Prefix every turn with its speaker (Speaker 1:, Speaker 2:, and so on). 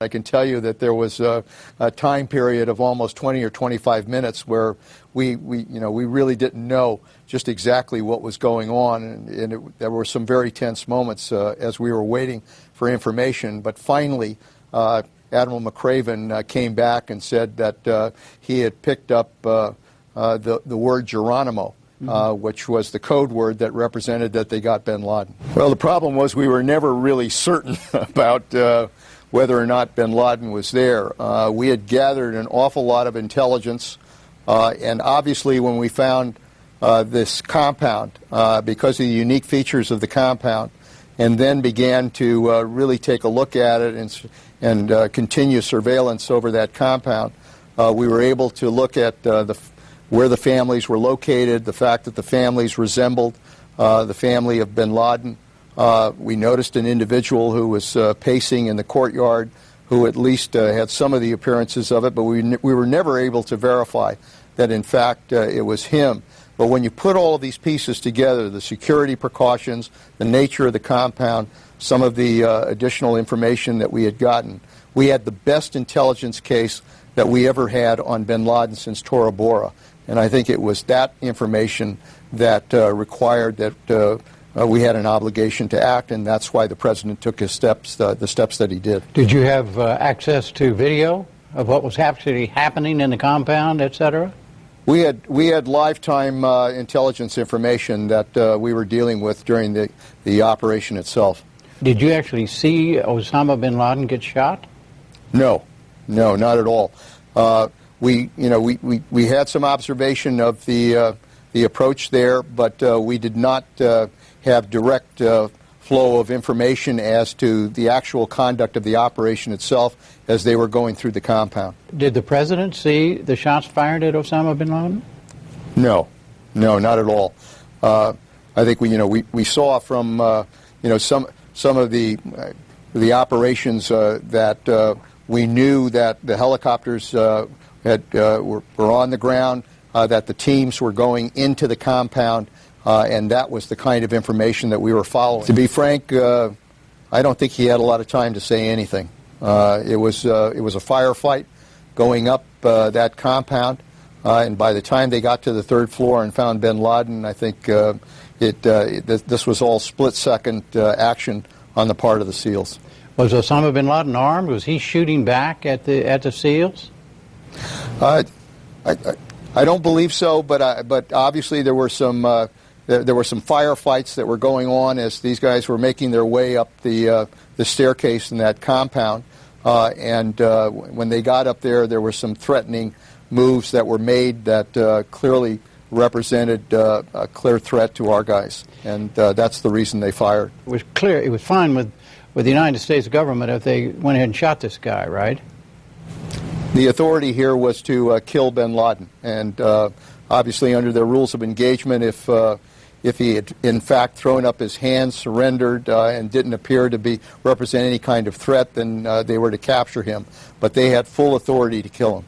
Speaker 1: I can tell you that there was a time period of almost 20 or 25 minutes where we really didn't know just exactly what was going on, and there were some very tense moments as we were waiting for information. But finally, Admiral McCraven came back and said that he had picked up the word Geronimo, which was the code word that represented that they got bin Laden. Well, the problem was we were never really certain about whether or not bin Laden was there. We had gathered an awful lot of intelligence, and obviously when we found this compound, because of the unique features of the compound, and then began to really take a look at it and continue surveillance over that compound, we were able to look at where the families were located, the fact that the families resembled the family of bin Laden. We noticed an individual who was pacing in the courtyard who at least had some of the appearances of it, but we were never able to verify that in fact it was him. But when you put all of these pieces together, the security precautions, the nature of the compound, some of the additional information that we had gotten, we had the best intelligence case that we ever had on bin Laden since Tora Bora. And I think it was that information that required that we had an obligation to act, and that's why the President took his steps, the steps that he did.
Speaker 2: Did you have access to video of what was actually happening in the compound, et cetera?
Speaker 1: We had lifetime intelligence information that we were dealing with during the operation itself.
Speaker 2: Did you actually see Osama bin Laden get shot?
Speaker 1: No, not at all. We had some observation of the approach there, but we did not have direct flow of information as to the actual conduct of the operation itself as they were going through the compound. Did
Speaker 2: the President see the shots fired at Osama bin Laden?
Speaker 1: No, not at all. I think we saw from some of the operations that we knew that the helicopters were on the ground, that the teams were going into the compound, and that was the kind of information that we were following. To be frank, I don't think he had a lot of time to say anything. It was a firefight going up that compound, and by the time they got to the third floor and found bin Laden, I think this was all split-second action on the part of the SEALs.
Speaker 2: Was Osama bin Laden armed? Was he shooting back at the SEALs?
Speaker 1: I don't believe so, but obviously there were some firefights that were going on as these guys were making their way up the staircase in that compound, and when they got up there, there were some threatening moves that were made that clearly represented a clear threat to our guys, and that's the reason they fired.
Speaker 2: It was clear. It was fine with the United States government if they went ahead and shot this guy, right?
Speaker 1: The authority here was to kill bin Laden, and obviously under their rules of engagement, if he had in fact thrown up his hands, surrendered, and didn't appear to represent any kind of threat, then they were to capture him. But they had full authority to kill him.